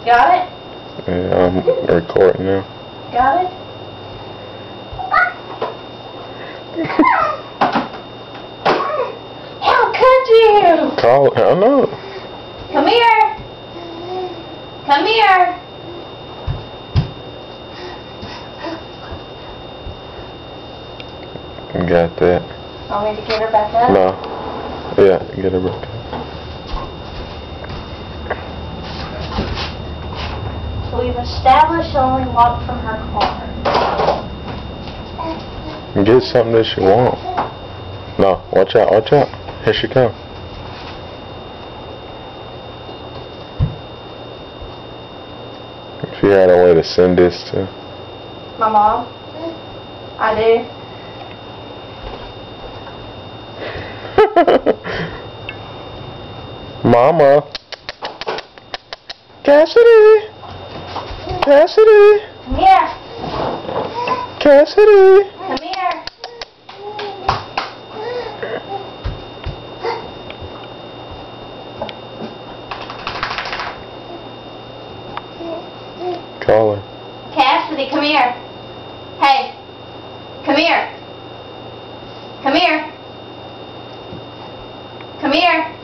Got it? Yeah, I'm recording now. Got it? How could you? Call it. I know. Come here. Come here. Got that. Want me to get her back up? No. Yeah, get her back up. So we've established she'll only walk from her car. Get something that you want. No, watch out, watch out. Here she comes. If you had a way to send this to My mom? I do. Mama. Cassidy. Cassidy. Come here. Cassidy. Come here. Call her. Cassidy, come here. Hey. Come here. Come here. Come here.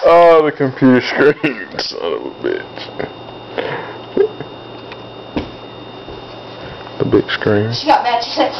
Oh, the computer screen. Son of a bitch. The big screen. She got mad. She said,